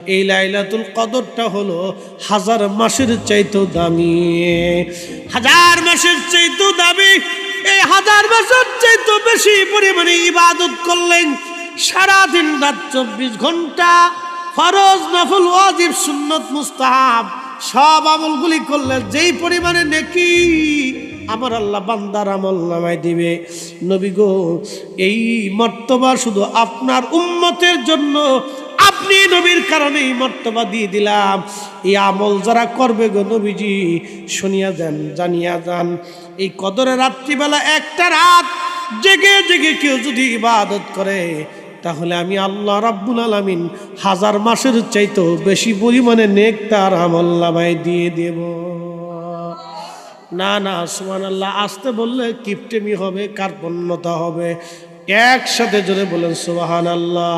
এই লাইলাতুল কদরটা হলো 1000 মাসের চাইতেও দামি, 1000 মাসের চাইতেও দামি। এই 1000 মাসের চাইতেও বেশি পরিমাণে ইবাদত করলেন, সারাদিন রাত 24 ঘন্টা ফরজ নফল ওয়াজিব সুন্নত মুস্তাহাব সব আমলগুলি করলে যেই পরিমাণে নেকি আমার আল্লাহ বান্দার আমলনামায় দিবে। নবী গো, এই মর্তবা শুধু আপনার উম্মতের জন্য, আপনি নবীর কারণে এই মর্তবা দিয়ে দিলাম। এই আমল যারা করবে গো নবীজি শুনিয়া দেন, জানিয়া যান, এই কদরের রাত্রিবেলা একটা রাত জেগে জেগে কেউ যদি ইবাদত করে তাহলে আমি আল্লাহ রাব্বুল আলামিন 1000 মাসের চাইতেও বেশি পরিমাণে নেক তার আমলনামায় দিয়ে দেব। না না সুবহানাল্লাহ, আসতে বললে কিপটেমি হবে, কার্পণ্যতা হবে। একসাথে জোরে বলেন সুবহানাল্লাহ।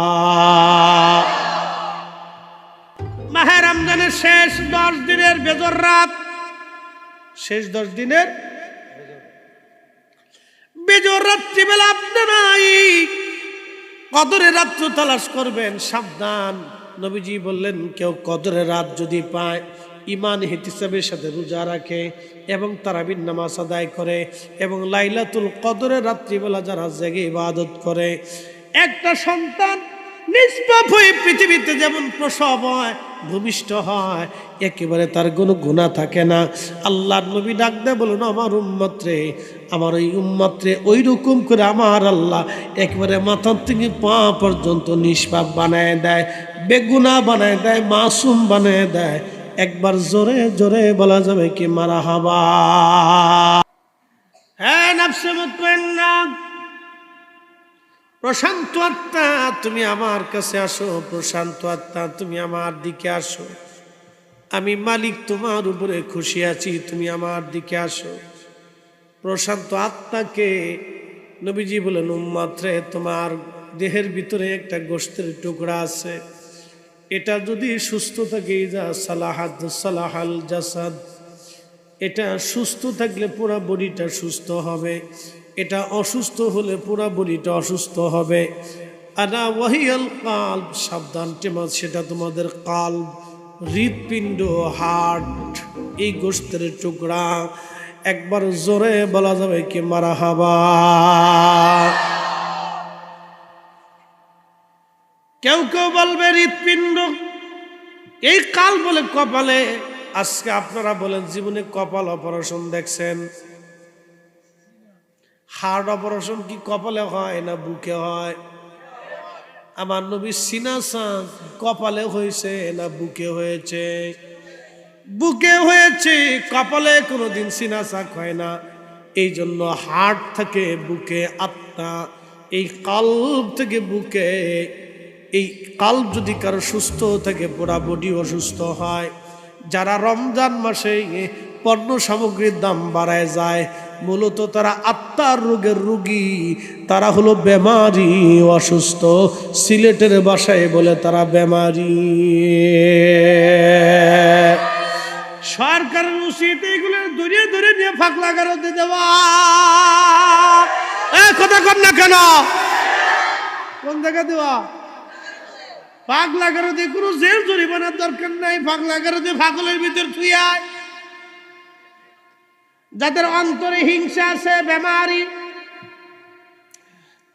মাহে রমজানের শেষ 10 দিনের বেজর রাত, শেষ 10 দিনের বেজর রাত্রিবেলা আপনারা কদরের রাত্র তালাশ করবেন, সাবধান। নবীজি বললেন কেউ কদরের রাত যদি পায়, ইমান ইহতিসাবের সাথে রোজা রাখে এবং তারাবির নামাজ আদায় করে এবং লাইলাতুল কদরের রাত্রিবেলা যারা জেগে ইবাদত করে, একটা সন্তান নিষ্পাপ হয়ে পৃথিবীতে যেমন প্রসব হয়, ভূমিষ্ঠ হয়, একেবারে তার কোনো গুনাহ থাকে না। আল্লাহর নবী ডাক দেয় বলুন, আমার উম্মত রে, আমার ওই উম্মত রে ওই রকম করে আমার আল্লাহ একেবারে মাথা থেকে পা পর্যন্ত নিষ্পাপ বানায় দেয়, বেগুনাহ বানায় দেয়, মাসুম বানায় দেয়। একবার জোরে জোরে বলা যাবে কি মারহাবা। হ্যাঁ নফসে মুতমাইন্না, প্রশান্ত আত্মা তুমি আমার কাছে আসো, প্রশান্ত আত্মা তুমি আমার দিকে আসো, আমি মালিক তোমার উপরে খুশি আছি, তুমি আমার দিকে আসো। প্রশান্ত আত্মাকে নবীজি বলেন, উম্মত রে, তোমার দেহের ভিতরে একটা গোশতের টুকরা আছে, এটা যদি সুস্থ থাকে, ইজা সালাহাত সালাহাল জাসাদ, এটা সুস্থ থাকলে পুরো বডিটা সুস্থ হবে, এটা অসুস্থ হলে পুরো বডিটা অসুস্থ হবে। আনা ওয়াহিয়াল কালব, সাবধান টেমা, সেটা তোমাদের কালব, হৃৎপিণ্ড, হার্ট, এই গোশতের টুকরা। একবার জোরে বলা যাবে কি মারহাবা। কেউ কেউ বলবে হৃৎপিণ্ড, এই কাল বলে কপালে। আজকে আপনারা বলেন জীবনে কপাল অপারেশন দেখছেন? হার্ট অপারেশন কি কপালে হয় না বুকে হয়? আমার নবীর সিনা সাঁক কপালে হয়েছে না বুকে হয়েছে? বুকে হয়েছে, কপালে কোনোদিন সিনা সাঁক হয় না। এই জন্য হার্ট থেকে বুকে আত্মা, এই কাল্ব থেকে বুকে। এই কাল্ব যদি কারো সুস্থ থাকে পুরা বডি অসুস্থ হয়। যারা রমজান মাসে পণ্য সামগ্রীর দাম বাড়ায় যায়, মূলত তারা আত্মার রোগের রোগী, তারা হলো বেমারি, অসুস্থ। সিলেটের ভাষায় বলে তারা বেমারি। সরকারের উচিত এগুলো ধরে ধরে নিয়ে ফাঁকলা গারদে দেওয়া। কথা কর না কেন? কোন জায়গা দেওয়া? পাগলা গারদে কোনো জেল জরিমানার দরকার নাই, পাগলা গারদে পাগলের ভিতর থুইয়ায়। যাদের অন্তরে হিংসা আছে, বেমারি,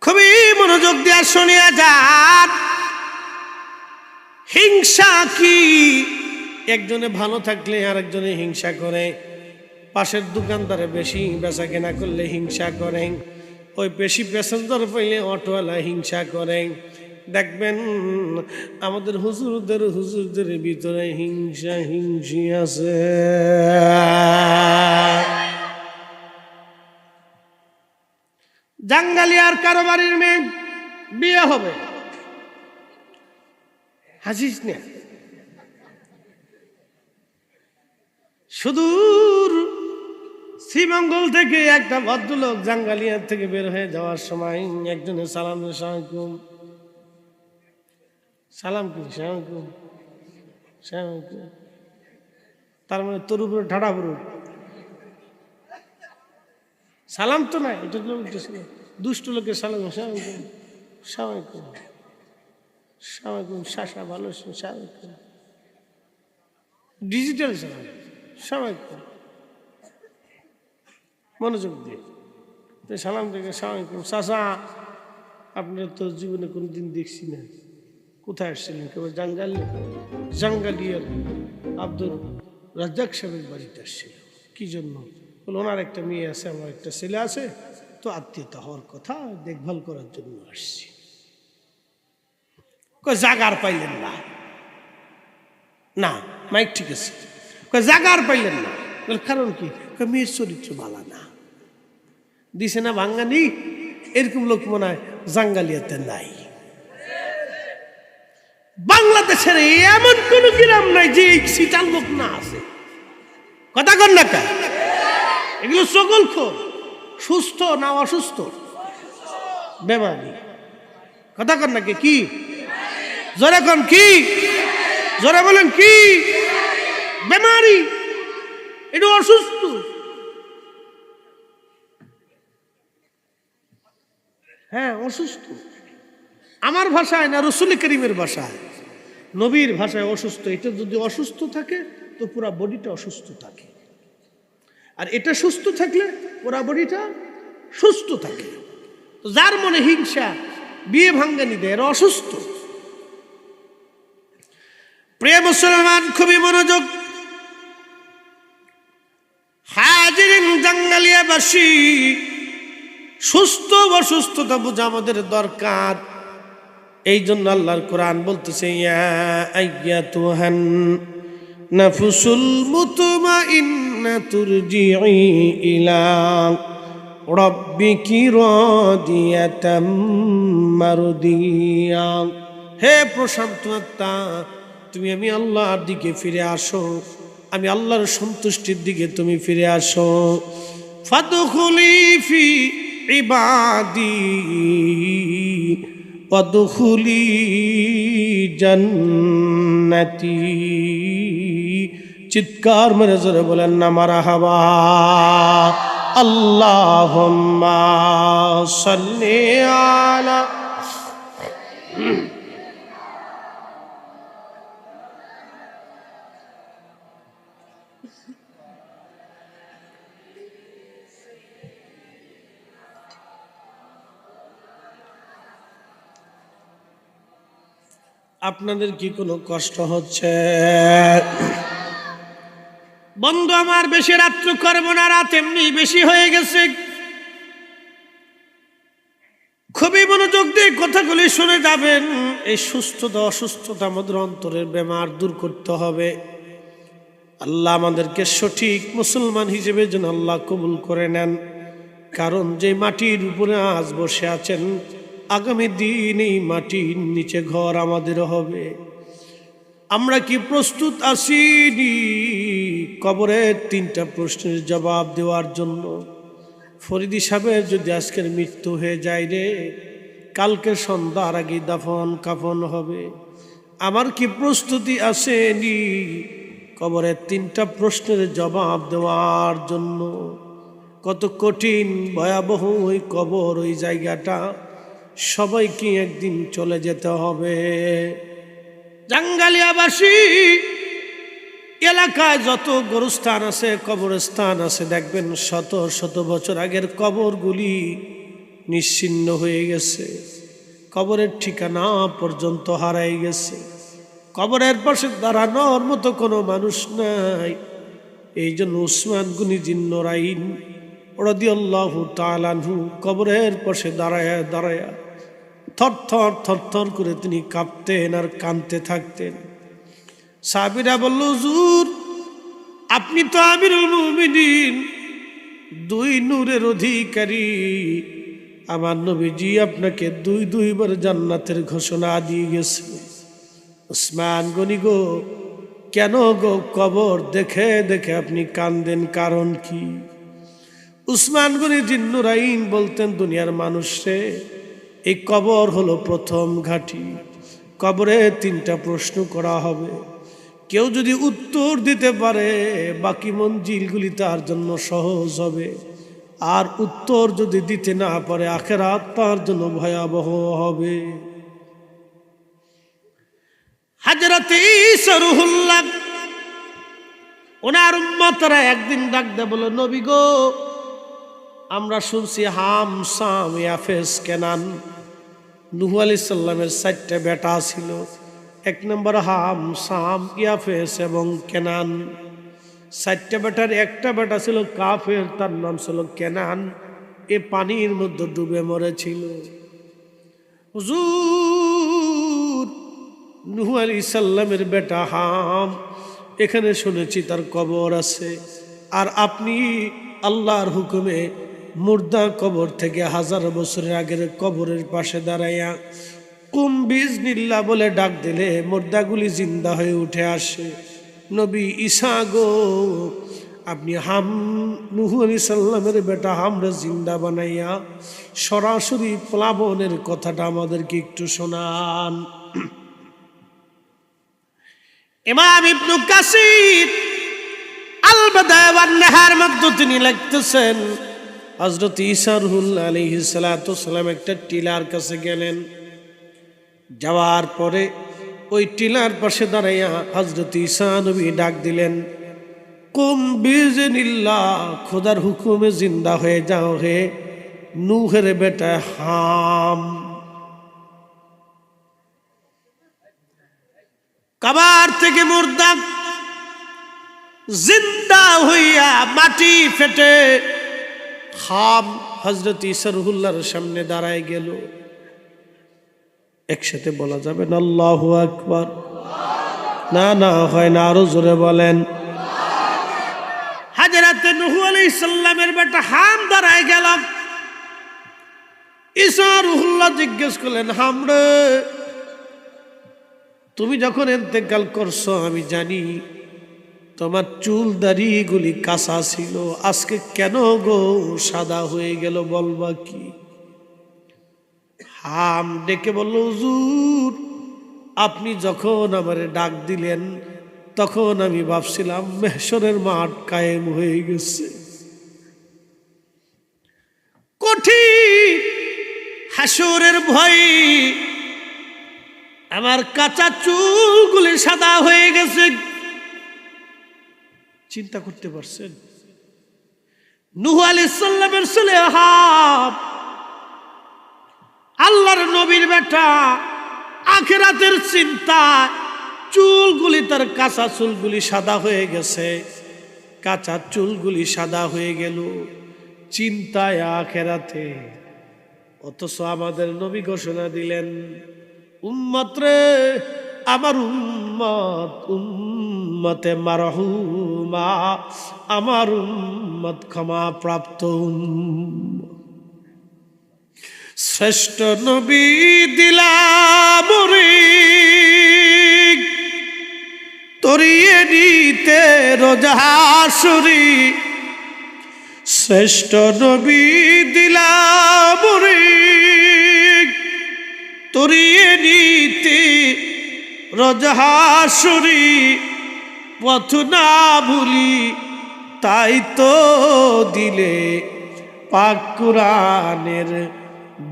খুবই মনোযোগ দিয়ে শুনিয়া যান। হিংসা কি? একজনে ভালো থাকলে আরেকজনে হিংসা করে, পাশের দোকানদারে বেশি বেচা কেনা করলে হিংসা করে, ওই বেশি প্যাসেঞ্জার পাইলে অটোওয়ালা হিংসা করে। দেখবেন আমাদের হুজুরদের ভিতরে হিংসা হিংসি আছে। জাঙ্গালিয়ার কারোবারির মেয়ে বিয়ে হবে, হাসিস না, সুদূর শ্রীমঙ্গল থেকে একটা ভদ্রলোক জাঙ্গালিয়ার থেকে বের হয়ে যাওয়ার সময় একজনে সালাম, সালামালাইকুম, সালাম কি সালামালাইকুম, সালামালাইকুম, তার মানে তোর উপরে ঠাড়া পুরো সালাম তো নাই, এটা লোক দুষ্ট লোকের সালাম, সালামালাইকুম, সালামালাইকুম। সালামালাইকুম শাসা ভালো সালামালাইকুম ডিজিটাল সালাম সালামালাইকুম মনোযোগ দিয়ে সালাম থেকে সালামালাইকুম চাচা আপনারা তো জীবনে কোনোদিন দেখছি না, কোথায় আসছিলেন? কেবল জাঙ্গালিয়ার আব্দুল রাজ্জাক সাহেবের বাড়িতে আসছিল। কি জন্য? বলে ওনার একটা মেয়ে আছে, আমার একটা ছেলে আছে, তো আত্মীয়তা হওয়ার কথা, দেখভাল করার জন্য আসছি। জাগার পাইলেন না? না মাইক ঠিক আছে। জাগার পাইলেন না? কারণ কি? মেয়ের চরিত্র ভালো না, দিছে না ভাঙ্গানি। এরকম লোক মনে হয় জাঙ্গালিয়াতে নাই। বাংলাদেশের এমন কোন গ্রাম নাই যে এই সিটার লোক না আছে। কথা কন না কা? এগুলো সকলখোর। সুস্থ না অসুস্থ? বেমানি। কথা কন না কি? জোরে কন কি? জোরে বলেন কি? বেমারি, এটা অসুস্থ। হ্যাঁ অসুস্থ। আমার ভাষায় না, রসুল করিমের ভাষায়, নবীর ভাষায় অসুস্থ। এটা যদি অসুস্থ থাকে তো পুরা বডিটা অসুস্থ থাকে, আর এটা সুস্থ থাকলে পুরা বডিটা সুস্থ থাকে। তো যার মনে হিংসা, বিয়ে ভাঙ্গানি দেয়, এরা অসুস্থ। প্রিয় মুসলমান, খুবই মনোযোগ। হাজিরিন, জাঙ্গালিয়াবাসী, সুস্থ অসুস্থতা বোঝা আমাদের দরকার। এই জন্য আল্লাহর কোরআন বলতেছে, ইয়া আইয়াতুহান নাফসুল মুতমাইন্না তুরজিই ইলা রাব্বিকি রাদিয়াতাম মারদিয়া। হে প্রশান্ত আত্মা, তুমি আমি আল্লাহর দিকে ফিরে আসো, আমি আল্লাহর সন্তুষ্টির দিকে তুমি ফিরে আসো। ফাদখুলি ফি ইবাদি ওয়াদখুলি জান্নাতি। চিৎকার মেরে জোরে বলেন না মারহাবা। আল্লাহুম্মা সাল্লি আলা। আপনাদের কি কোনো কষ্ট হচ্ছে? বন্ধু আমার, বেশি রাত্র করবো না, রাত এমনি বেশি হয়ে গেছে। খুবই মনোযোগ দিয়ে কথাগুলি শুনে যাবেন। এই সুস্থতা অসুস্থতা আমাদের অন্তরের বেমার দূর করতে হবে। আল্লাহ আমাদেরকে সঠিক মুসলমান হিসেবে যেন আল্লাহ কবুল করে নেন। কারণ যে মাটির উপরে আজ বসে আছেন, আগামী দিন এই মাটির নিচে ঘর আমাদের হবে। আমরা কি প্রস্তুত আছি কবরের 3টা প্রশ্নের জবাব দেওয়ার জন্য? ফরিদি সাহেবের যদি আজকের মৃত্যু হয়ে যায় রে, কালকে সন্ধ্যার আগে দাফন কাফন হবে। আমার কি প্রস্তুতি আছে কবরের 3টা প্রশ্নের জবাব দেওয়ার জন্য? কত কঠিন ভয়াবহ ওই কবর, ওই জায়গাটা। সবাইকে একদিন চলে যেতে হবে। জাঙ্গালিয়াবাসী এলাকায় যত গোরস্থান আছে, কবরস্থান আছে, দেখবেন শত শত বছর আগের কবরগুলি নিশ্চিহ্ন হয়ে গেছে। কবরের ঠিকানা পর্যন্ত হারাই গেছে। কবরের পাশে দাঁড়ানোর মতো কোনো মানুষ নাই। এই জন্য উসমান গনি জিন্নরাইন রাদিয়াল্লাহু তাআলা আনহু কবরের পাশে দাঁড়ায়া দাঁড়ায়া থরথর থরথর করে তিনি কাঁপতেন আর কাঁদতে থাকতেন। সাহাবীরা বলল, হুজুর আপনি তো আমিরুল মুমিনিন, 2 নূরের অধিকারী। আমার নবীজি আপনাকে 2 বার জান্নাতের ঘোষণা দিয়ে গেছে। উসমান গনি গো, কেন গো কবর দেখে দেখে আপনি কাঁদেন, কারণ কি? উসমান গনি জিন্নুরাইন বলতেন, দুনিয়ার মানুষে, এই কবর হলো প্রথম ঘাঁটি। কবরে 3টা প্রশ্ন করা হবে। কেউ যদি উত্তর দিতে পারে, বাকি মঞ্জিলগুলি তার জন্য সহজ হবে। আর উত্তর যদি দিতে না পারে, আখিরাত তার জন্য ভয়াবহ হবে। হযরত ঈসা রূহুল্লাহ ওনার উম্মতরা একদিন ডাক দেয়, বলে নবী গো, আমরা শুনছি হাম সাম ইয়াফেস কেনান। নূহ আলাইহিস সালামের 4টা বেটা ছিল। 1 নম্বর হাম সাম ইয়াফেস এবং কেনান। 4টা বেটার একটা বেটা ছিল কাফের, তার নাম ছিল কেনান। এ পানির মধ্যে ডুবে মরেছিল। হুজুর, নূহ আলাইহিস সালামের বেটা হাম, এখানে শুনেছি তার কবর আছে, আর আপনি আল্লাহর হুকুমে মুর্দা কবর থেকে 1000 বছরের আগের কবরের পাশে দাঁড়াইয়া কুম বিজনিল্লাহ বলে ডাক দিলে মুর্দাগুলি জিন্দা হয়ে উঠে আসে। নবী ঈসা গো, আপনি নূহ আলাইহিস সালামের বেটা হামরে জিন্দা বানাইয়া সরাসরি প্লাবনের কথাটা আমাদেরকে একটু শোনান। ইমাম ইবনে কাসির আল বাদায়া ওয়ান নাহার মধ্যে তিনি লিখতেছেন, হযরত ঈসা রূহুল্লাহ আলাইহিস সালাতু ওয়াসসালাম একটা টিলার কাছে গেলেন। যাওয়ার পরে ওই টিলার পাশে দাঁড়াইয়া হযরত ঈসা নবী ডাক দিলেন, কুম বিজনিল্লাহ, খোদার হুকুমে জিন্দা হয়ে যাও হে নূহের বেটা হাম। কবর থেকে মুর্দা জিন্দা হইয়া মাটি ফেটে হাম হযরত ঈসা রূহুল্লাহর সামনে দাঁড়ায় গেল। একসাথে বলা যাবে না আল্লাহু আকবার? না না, হয় না, আরো জোরে বলেন। হযরত নূহ আলাইহিস সালামের বেটা হাম দাঁড়ায় গেল। ঈসা রূহুল্লাহ জিজ্ঞেস করলেন, হাম রে, তুমি যখন ইন্তেকাল করছো আমি জানি তোমার চুল দাড়িগুলি কাঁচা ছিল, আজকে কেন গো সাদা হয়ে গেল, বলবা কি? হাম ডেকে বলল, হুজুর, আপনি যখন আমারে ডাক দিলেন তখন আমি ভাবছিলাম মেহশরের মাঠ কায়েম হয়ে গেছে। কঠিন হাসরের ভয় আমার কাঁচা চুলগুলি সাদা হয়ে গেছে। চিন্তা করতে পারছেন? নূহ আলাইহিস সালামের ছেলে হাম, আল্লাহর নবীর বেটা, আখিরাতের চিন্তা, চুলগুলি তার কাঁচা চুলগুলি সাদা হয়ে গেছে। কাঁচা চুলগুলি সাদা হয়ে গেল চিন্তায় আখিরাতে। অথচ আমাদের নবী ঘোষণা দিলেন, উম্মত রে, আমার উম্মত উম্মতে মারহুমা, আমার উম্মত ক্ষমা প্রাপ্ত। শ্রেষ্ঠ নবী দিলাম রে তরিয়ে নিতে রোজাসুরি, শ্রেষ্ঠ নবী দিলাম রে তরিয়ে নিতে রোজাসুরি, পথ না ভুলি তাই তো দিলে পাক কুরআনের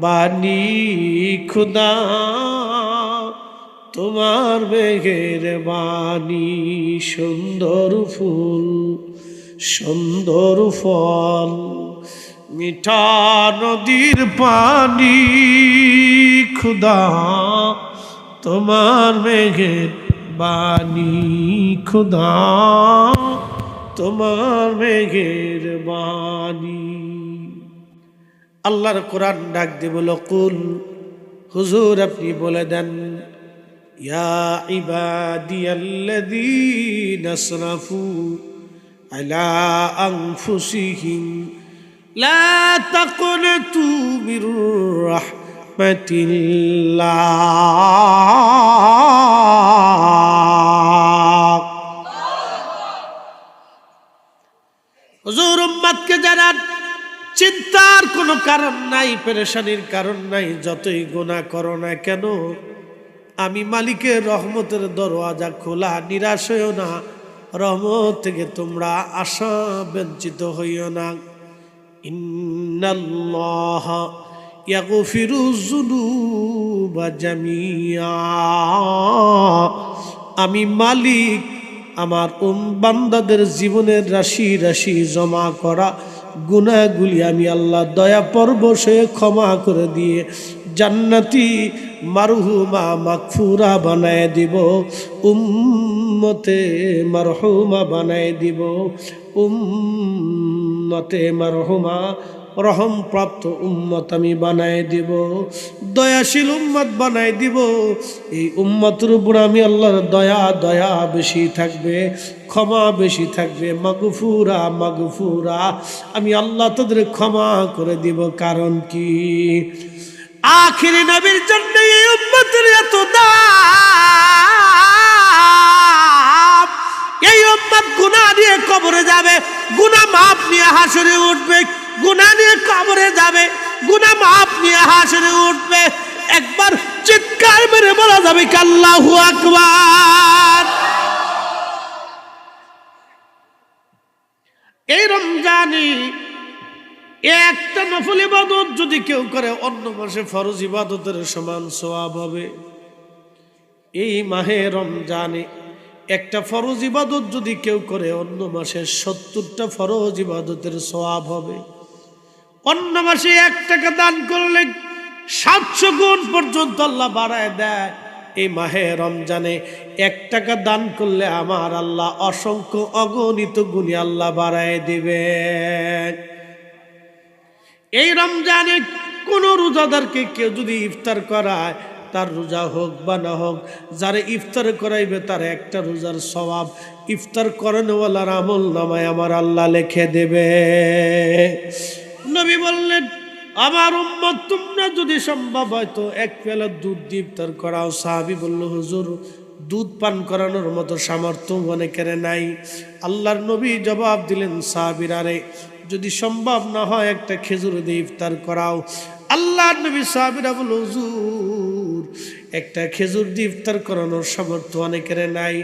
বাণী। খুদা তোমার মেঘের বাণী, সুন্দর ফুল সুন্দর ফল, মিঠা নদীর পানি, খুদা তোমার মেঘের বাণী, খুদা তোমার মেঘের বাণী। আল্লাহর কোরআন ডাক দিয়ে বলল, কুল, হুজুর আপনি বলে দেন, ইয়া ইবাদিয়াল্লাযীনা আসরাফু আলা আনফুসিহিম লা তাকনাতু মির রাহমাতিল্লাহ। হুজুর উম্মতকে জানান, চিন্তার কোনো কারণ নাই, পেরেশানির কারণ নাই। যতই গুনাহ করো না কেন, আমি মালিকের রহমতের দরওয়াজা খোলা, নিরাশ হইও না, রহমত থেকে তোমরা আশা বঞ্চিত হইও না। ইন্নাল্লাহ ইয়াগফিরুয যুনুবা জামিআ আমি মালিক, আমার বান্দাদের জীবনের রাশি রাশি জমা করা গুনাহগুলি আমি আল্লাহ দয়া পরবশে ক্ষমা করে দিয়ে জান্নাতি মারহুমা মাগফুরা বানায় দিব, উম্মতে মারহুমা বানায় দিব, উম্মতে মারহুমা রহম প্রাপ্ত উম্মত আমি বানায় দিব, দয়াশীল উম্মত বানায় দিব। এই উম্মতের উপর আমি আল্লাহর দয়া বেশি থাকবে, ক্ষমা বেশি থাকবে। মাগফুরা মাগফুরা, আমি আল্লাহ তাদের ক্ষমা করে দিব। কারণ কি? আখিরি নবীর জন্য এই উম্মতের এত দাম। এই উম্মত গুনাহ নিয়ে কবরে যাবে, গুনাহ মাফ নিয়ে হাসরে উঠবে, গুনাহ নিয়ে কবরে যাবে, গুনাহ মাফ নিয়ে হাসরে উঠবে। একবার চিৎকার মেরে বলা যাবে কি আল্লাহু আকবার। এই রমজানে একটা নফল ইবাদত যদি কেউ করে অন্য মাসে ফরজ ইবাদতের সমান সওয়াব হবে। এই মাহে রমজানে একটা ফরজ ইবাদত যদি কেউ করে অন্য মাসে 70টা ফরজ ইবাদতের সওয়াব হবে। অন্য মাসে 1 টাকা দান করলে 700 গুণ পর্যন্ত আল্লাহ বাড়ায় দেয়। এই মাহে রমজানে 1 টাকা দান করলে আমার আল্লাহ অসংখ্য অগণিত গুণী আল্লাহ বাড়ায় দিবে। এই রমজানে কোন রোজাদারকে কেউ যদি ইফতার করায়, তার রোজা হোক বা না হোক, যারা ইফতার করাইবে তার একটা রোজার সওয়াব ইফতার করানোওয়ালার আমল নামায় আমার আল্লাহ লিখে দেবে। নবী বললেন, আমার উম্মত তোমরা যদি সম্ভব হয় তো 1 পেয়ালা দুধ দিয়ে ইফতার করাও। সাহাবী বলল, হুজুর দুধ পান করানোর মতো সামর্থ্য অনেকের নাই। আল্লাহর নবী জবাব দিলেন, সাহাবীরা রে, যদি সম্ভব না হয় একটা খেজুর দিয়ে ইফতার করাও। আল্লাহর নবী সাহাবীরা বলল, হুজুর একটা খেজুর দিয়ে ইফতার করানোর সামর্থ্য অনেকের নাই।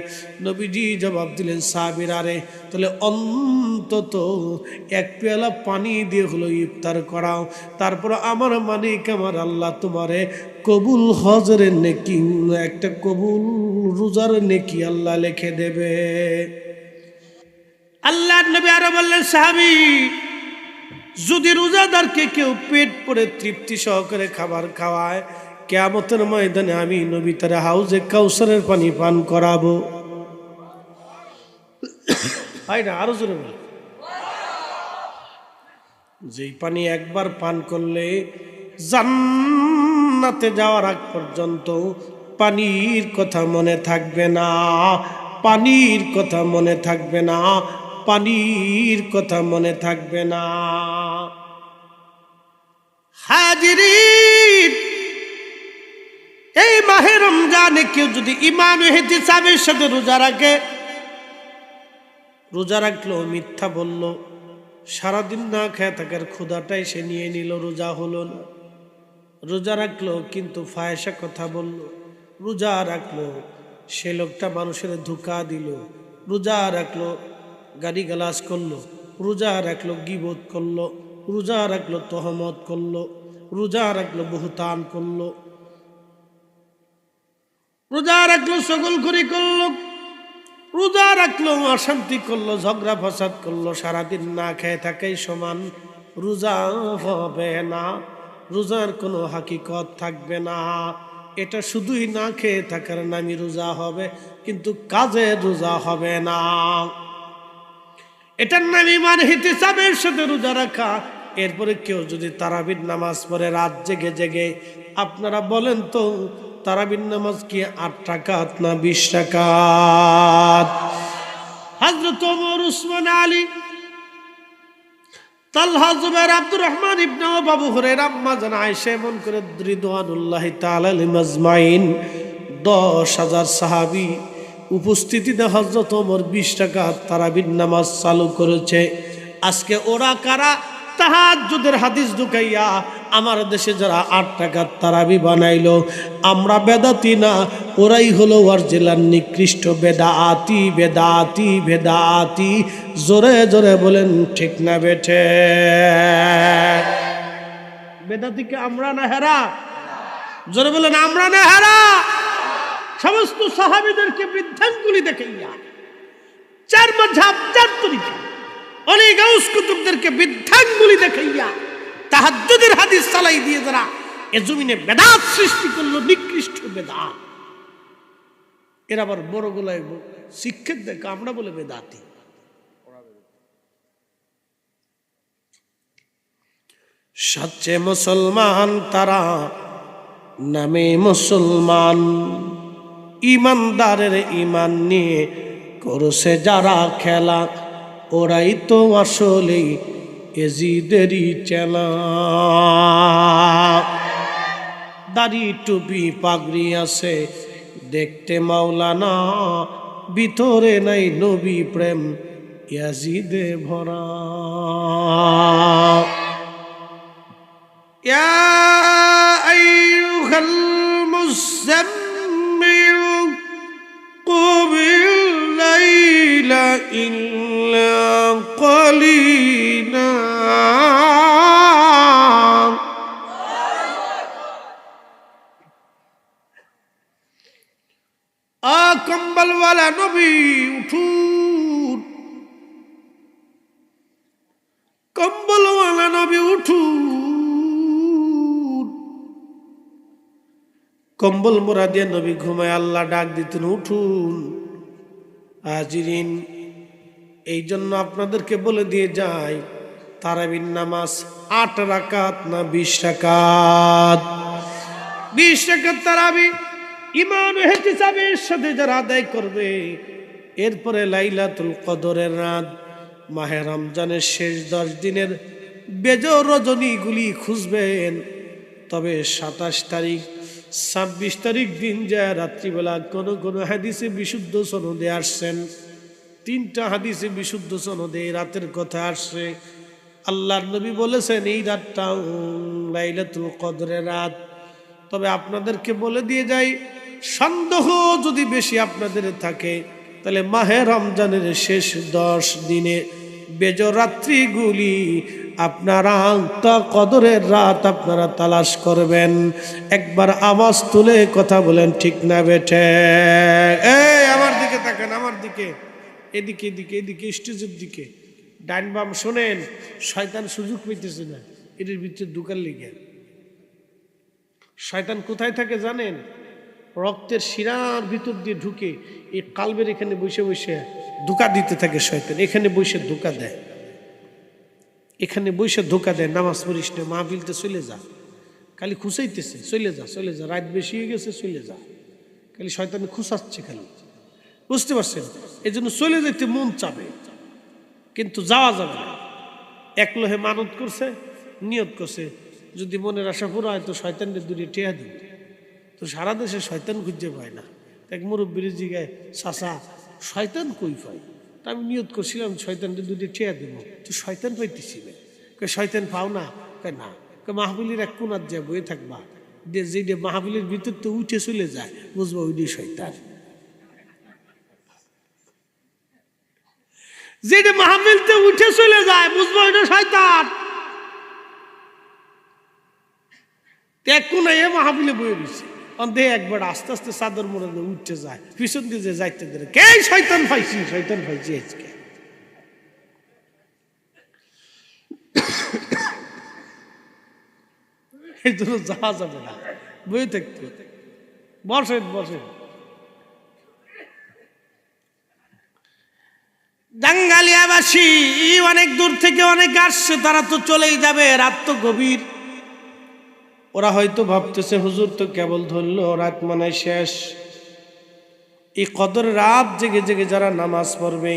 নবীজি জবাব দিলেন, সাহাবীরা রে, তাহলে অন্তত 1 পেয়ালা পানি দিয়ে হলো ইফতার করাও। তারপর আমার মালিক আমার আল্লাহ তোমারে কবুল হজরের নেকি, একটা কবুল রোজার নেকি আল্লাহ লিখে দেবে। আল্লাহর নবী আরো বললেন, সাহাবী যদি রোজাদারকে কেউ পেট ভরে তৃপ্তি সহকারে খাবার খাওয়ায়, কিয়ামতের ময়দানে আমি নবী তার হাউজে কাউসারের পানি পান করাবো। হয় না? আরো জোরে বল। যেই পানি একবার পান করলে জান্নাতে যাওয়ার আগ পর্যন্ত পানির কথা মনে থাকবে না, পানির কথা মনে থাকবে না, পানির কথা মনে থাকবে না। হাজিরিন, এই মাহে রমজানে কেউ যদি ঈমান ও ইহতিসাবের সাথে রোজা রাখে, রোজা রাখলো মিথ্যা বলল, সারাদিন না খেয়ে থাকার ক্ষুধাটাই সে নিয়ে নিল, রোজা হলো না। রোজা রাখলো কিন্তু ফায়সা কথা বলল, রোজা রাখলো সে লোকটা মানুষের ধোঁকা দিল, রোজা রাখলো গালিগালাজ করলো, রোজা রাখলো গীবত করলো, রোজা রাখলো তহমত করলো, রোজা রাখলো বহুতান করলো, রোজা রাখলো চগলখড়ি করলো, রোজা রাখলো অশান্তি করলো, ঝগড়া ফসাদ করলো, সারাদিন না খেয়ে থাকাই সমান, রোজা হবে না, রোজার কোনো হাকিকত থাকবে না। এটা শুধুই না খেয়ে থাকার নামই রোজা হবে, কিন্তু কাজে রোজা হবে না। এটার নাম ঈমান ইহতিসাবের সাথে রোজা রাখা। এরপরে কেউ যদি তারাবির নামাজ পড়ে রাত জেগে জেগে, আপনারা বলেন তো তারাবির নামাজ কি 8 রাকাত না 20 রাকাত? হযরত ওমর, উসমান, আলী, তালহা, জুবাইর, আব্দুর রহমান ইবনে আওফ, আবু হুরায়রা, আম্মা জান আয়েশা, এমন করে রিদওয়ানুল্লাহি তাআলা আলাইহিম আজমাইন 10,000 সাহাবী উপস্থিতিতে হযরত ওমর 20 রাকাত তারাবির নামাজ চালু করেছে। আজকে ওরা কারা? তাহাজ্জুদের হাদিস ঢুকাইয়া আমার দেশে যারা 8 রাকাত তারাবি বানাইলো, আমরা বেদাতি না, ওরাই হলো অরিজিনাল নিকৃষ্ট বেদাতি, বেদাতি, বেদাতি। জোরে জোরে বলেন ঠিক না বেঠে? বেদাতিকে আমরা না হেরা? জোরে বলেন আমরা না হেরা? সমস্ত সাহাবীদেরকে বৃদ্ধাঙ্গুলি দেখাইয়া, চার মাযহাব চার তরিকা অলি গাউস কুতুবদেরকে বৃদ্ধাঙ্গুলি দেখাইয়া তাহাজ্জুদের হাদিস চালাই দিয়ে যারা এ জমিনে বেদাত সৃষ্টি করলো, নিকৃষ্ট বেদাত, এরা আবার বড় গলায় শিক্ষিত দেখে আমরা বলে বেদাতি। সচ্চে মুসলমান তারা নামে মুসলমান, ইমানদারের ইমান নিয়ে করছে যারা খেলা, ওরাই তো আসলে এজিদেরই চেলা। দাড়ি টুপি পাগড়ি আছে দেখতে মাওলানা, ভিতরে নাই নবী প্রেম ইয়াজিদে ভরা। ইয়া আইয়ুহাল মুযাম্মিল কুমিল লাইলা ইল্লা কলিলা। কম্বলওয়ালা নবী উঠুন, কম্বলওয়ালা নবী উঠুন। কম্বল মোড়া দিয়ে নবী ঘুমায়, আল্লাহ ডাক দিতেন উঠুন। হাজিরিন, এই জন্য আপনাদেরকে বলে দিয়ে যাই, তারাবির নামাজ 8 রাকাত না 20 রাকাত? 20 রাকাত তারাবি ঈমান ও ইহতিসাবের সাথে যারা আদায় করবে, এরপরে লাইলাতুল কদরের রাত, মাহে রমজানের শেষ 10 দিনের বেজোর রজনীগুলি খুঁজবেন। তবে 27 তারিখ 26 তারিখ দিন যায় রাত্রিবেলা কোন কোন হাদিসে বিশুদ্ধ সনদে আসছেন, 3টা হাদিসে বিশুদ্ধ সনদে রাতের কথা আসছে। আল্লাহর নবী বলেছেন এই রাতটা লাইলাতুল কদরের রাত। তবে আপনাদেরকে বলে দিয়ে যাই, সন্দেহ যদি বেশি আপনাদের থাকে তাহলে মাহে রমজানের শেষ 10 দিনে বেজর রাত্রিগুলি আপনারা কদরের রাত আপনারা তালাশ করবেন। একবার আওয়াজ তুলে কথা বলেন, ঠিক না বেঠে? এই আমার দিকে তাকান, আমার দিকে, এদিকে এদিকে এদিকে স্টেজের দিকে, ডাইন বাম শোনেন। শয়তান সুযোগ পেতেছে না এর ভিতরে ঢুকার লিগে। শয়তান কোথায় থাকে জানেন? রক্তের শিরার ভিতর দিয়ে ঢুকে এই কালবের এখানে বসে বসে ধোঁকা দিতে থাকে শয়তান। এখানে বসে ধোঁকা দেয়, এখানে বসে ধোঁকা দেয়। নামাজ পড়িস না, মাহফিলতে চলে যা, খালি খুঁচাইতেছে, চলে যা চলে যা, রাত বেশি হয়ে গেছে চলে যা, খালি শয়তান খুঁচাচ্ছে খালি, বুঝতে পারছেন? এই জন্য চলে যেতে মন চাবে কিন্তু যাওয়া যাবে না। এক লোহে মানত করছে, নিয়ত করছে যদি মনের আশা পুরো হয় তো শয়তানদের দূরে টেয়া দিন। তো সারা দেশে শয়তান খুঁজে পায় না। এক মুরব্বীর জিগায়, চাচা শয়তান কই পাই? তা আমি নিয়ত করছিলাম শয়তানদের দূরে টেয়া দেব, তো শয়তান পাইতেছি না। শয়তান পাও না? না। মাহফিলের এক কোনার যায় বয়ে থাকবা, যেটা মাহফিলের ভিতর তো উঠে চলে যায়, বুঝবা ওইটাই শয়তান। যেটা মাহফিলতে উঠে চলে যায় বুঝবো ওইটা শয়তান। এক কোনায় মাহফিলে বয়ে রয়েছে, অন্ধে একবার আস্তে আস্তে চাদর মোড়ে উঠতে যায়, পিছন দিয়ে যে যাইতে ধরে, কে শয়তান পাইছি, শয়তান পাইছি আজকে। এই জন্য যাওয়া যাবে না, বয়ে থাকতে। বসেন বসেন। জাঙ্গালিয়াবাসী অনেক দূর থেকে অনেক আসছে, তারা তো চলেই যাবে, রাত তো গভীর। ওরা হয়তো ভাবতেছে হুজুর তো কেবল ধরলো, রাত মানে শেষ। এই কদর রাত জেগে জেগে যারা নামাজ পড়বে,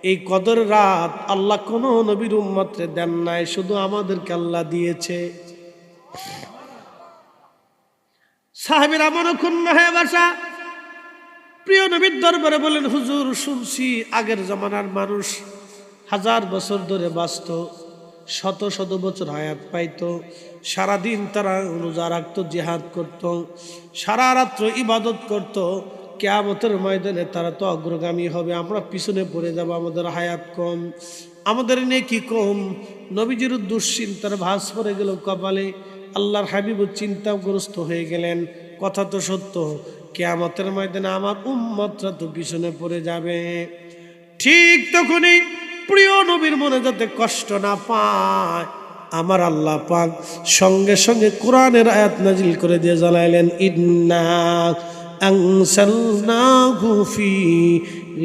এই কদর রাত আল্লাহ কোনো নবীর উম্মতরে দেন নাই, শুধু আমাদেরকে আল্লাহ দিয়েছে। সাহাবীরা মনক্ষুণ্ণ হয়ে বসা, প্রিয় নবীর দরবারে বলেন, হুজুর শুনছি আগের জমানার মানুষ 1000 বছর ধরে বাঁচত, শত শত বছর হায়াত পাইত, সারাদিন তারা রোজা রাখত, জিহাদ করত, সারা রাত্র ইবাদত করত। কিয়ামতের ময়দানে তারা তো অগ্রগামী হবে, আমরা পিছনে পড়ে যাব, আমাদের হায়াত কম, আমাদের নেকি কম। নবীজির দুশ্চিন্তার ভাঁজ পড়ে গেল কপালে। আল্লাহর হাবিব চিন্তাগ্রস্ত হয়ে গেলেন। কথা তো সত্য, কিয়ামতের ময়দানে আমার উম্মতরা তো পিছনে পড়ে যাবে। ঠিক তখনই প্রিয় নবীর মনে যাতে কষ্ট না পায়, আমার আল্লাহ পাক সঙ্গে সঙ্গে কোরআনের আয়াত নাজিল করে দিয়ে জানাইলেন, ইন্না আনসালনাহু ফি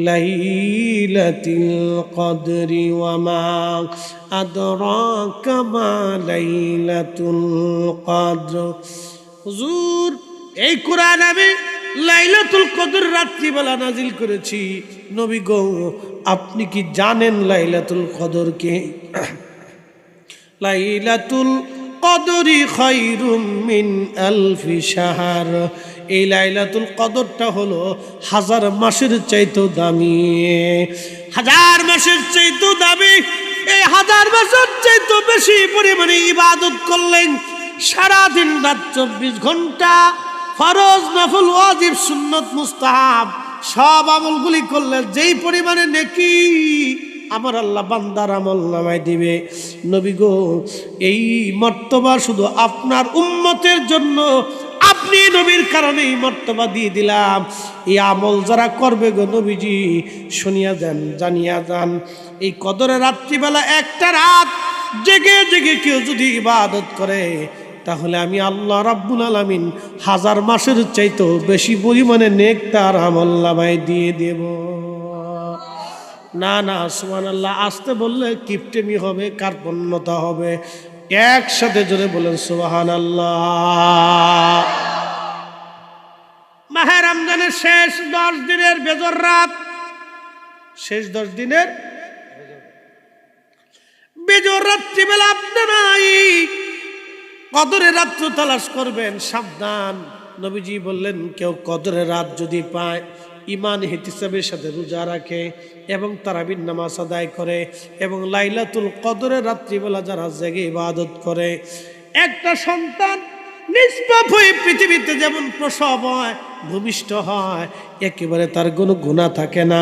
লাইলাতিল কদরি ওয়া মা আদরাকা মা লাইলাতুল কদর। হুজুর, এই কোরআন আমি লাইলাতুল কদর রাত্রিবেলা নাজিল করেছি। নবী গো, আপনি কি জানেন লাইলাতুল কদর কে? লাইলাতুল কদরি খায়রুম মিন আলফি শাহর। এই লাইলাতুল কদরটা হলো 1000 মাসের চাইতেও দামি। 1000 মাসের চাইতেও দামি। এই 1000 মাসের চাইতেও বেশি পরিমাণে ইবাদত করলেন, সারাদিন রাত 24 ঘন্টা ফরজ, নফল, ওয়াজিব, সুন্নত, মুস্তাহাব সব আমলগুলি করলে যেই পরিমাণে নেকি আমার আল্লাহ বান্দার আমল নামায় দিবে। নবী গো, এই মর্তবা শুধু আপনার উম্মতের জন্য, আপনি নবীর কারণে এই মর্তবা দিয়ে দিলাম। এই আমল যারা করবে গো নবীজি, শুনিয়া যান, জানিয়া যান, এই কদরের রাত্রিবেলা একটা রাত জেগে জেগে কেউ যদি ইবাদত করে, তাহলে আমি আল্লাহ রাব্বুল আলামিন 1000 মাসের চাইতেও বেশি পরিমাণে নেক তার আমল নামায় দিয়ে দেব। না না, সুবহানাল্লাহ, আসতে বললে কিপটেমি হবে, কার্পণ্যতা হবে। একসাথে জোরে বলেন সুবহানাল্লাহ। মাহে রমজানের শেষ 10 দিনের বেজর রাত, শেষ 10 দিনের বেজর রাত্রিবেলা আপনারা কদরের রাত্র তালাশ করবেন, সাবধান। নবীজি বললেন, কেউ কদরের রাত যদি পায়, ইমান ইহতিসাবের সাথে রোজা রাখে এবং তারাবির নামাজ আদায় করে এবং লাইলাতুল কদরের রাত্রিবেলা যারা জেগে ইবাদত করে, একটা সন্তান নিষ্পাপ হয়ে পৃথিবীতে যেমন প্রসব হয়, ভূমিষ্ঠ হয়, একেবারে তার কোনো গুনাহ থাকে না।